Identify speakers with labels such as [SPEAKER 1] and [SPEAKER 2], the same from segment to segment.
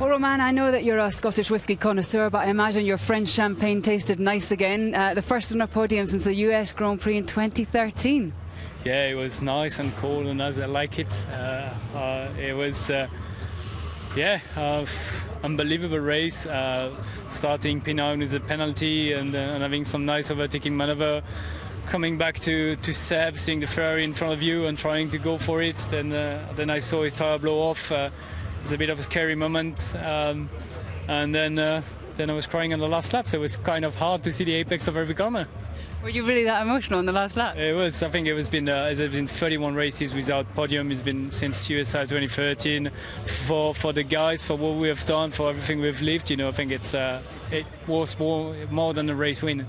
[SPEAKER 1] Well, Romain, I know that you're a Scottish whisky connoisseur, but I imagine your French champagne tasted nice again. The first on a podium since the US Grand Prix in 2013.
[SPEAKER 2] Yeah, it was nice and cool, and as I like it. It was, unbelievable race. Starting P9 with a penalty and having some nice overtaking maneuver. Coming back to Seb, seeing the Ferrari in front of you and trying to go for it. Then I saw his tyre blow off. It was a bit of a scary moment, and then I was crying on the last lap, so it was kind of hard to see the apex of every corner.
[SPEAKER 1] Were you really that emotional on the last lap?
[SPEAKER 2] It was. I think it's been 31 races without podium. It's been since USA 2013. For the guys, for what we have done, for everything we've lived, I think it was more than a race win.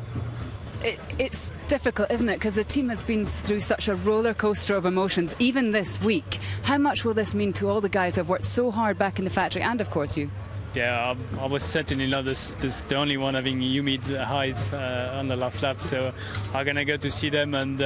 [SPEAKER 1] It's difficult, isn't it? Because the team has been through such a roller coaster of emotions, even this week. How much will this mean to all the guys who have worked so hard back in the factory, and of course you?
[SPEAKER 2] Yeah, I was certainly not the only one having humid highs on the last lap, so I'm gonna go to see them, and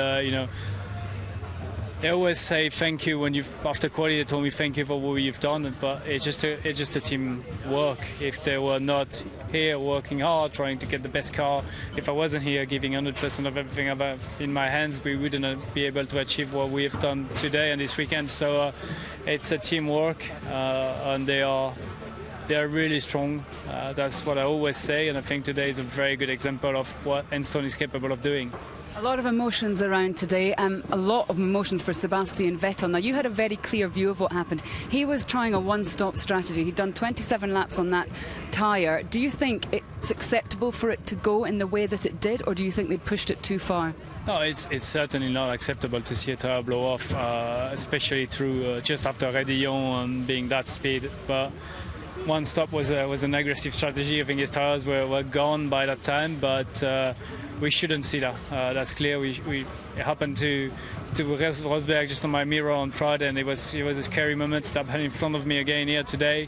[SPEAKER 2] they always say thank you when after quality. They told me thank you for what you've done, but it's just a team work. If they were not here working hard, trying to get the best car, if I wasn't here giving 100% of everything I have in my hands, we wouldn't be able to achieve what we have done today and this weekend. So it's a teamwork, and they are really strong. That's what I always say, and I think today is a very good example of what Enstone is capable of doing.
[SPEAKER 1] A lot of emotions around today, a lot of emotions for Sebastian Vettel. Now, you had a very clear view of what happened. He was trying a one-stop strategy. He'd done 27 laps on that tyre. Do you think it's acceptable for it to go in the way that it did, or do you think they'd pushed it too far?
[SPEAKER 2] No, it's certainly not acceptable to see a tyre blow off, especially through just after Redillon and being that speed. But one stop was an aggressive strategy. I think his tyres were gone by that time, but we shouldn't see that. That's clear. It happened to Rosberg just on my mirror on Friday, and it was a scary moment. That happened in front of me again here today.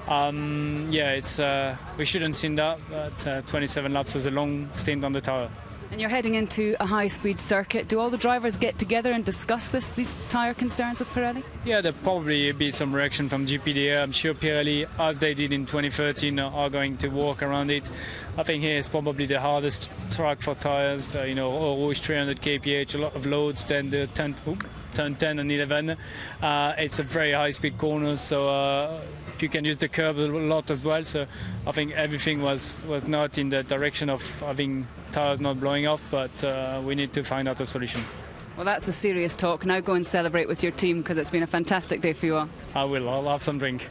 [SPEAKER 2] We shouldn't see that. But 27 laps was a long stint on the tyre.
[SPEAKER 1] And you're heading into a high-speed circuit. Do all the drivers get together and discuss these tyre concerns with Pirelli? Yeah,
[SPEAKER 2] there'll probably be some reaction from GPDA. I'm sure Pirelli, as they did in 2013, are going to work around it. I think here is probably the hardest track for tyres. Always 300 kph, a lot of loads, turn 10 and 11. It's a very high-speed corner, so you can use the curb a lot as well. So I think everything was not in the direction of having tyres not blowing off, but we need to find out a solution.
[SPEAKER 1] Well, that's a serious talk. Now go and celebrate with your team, because it's been a fantastic day for you all.
[SPEAKER 2] I will. I'll have some drink.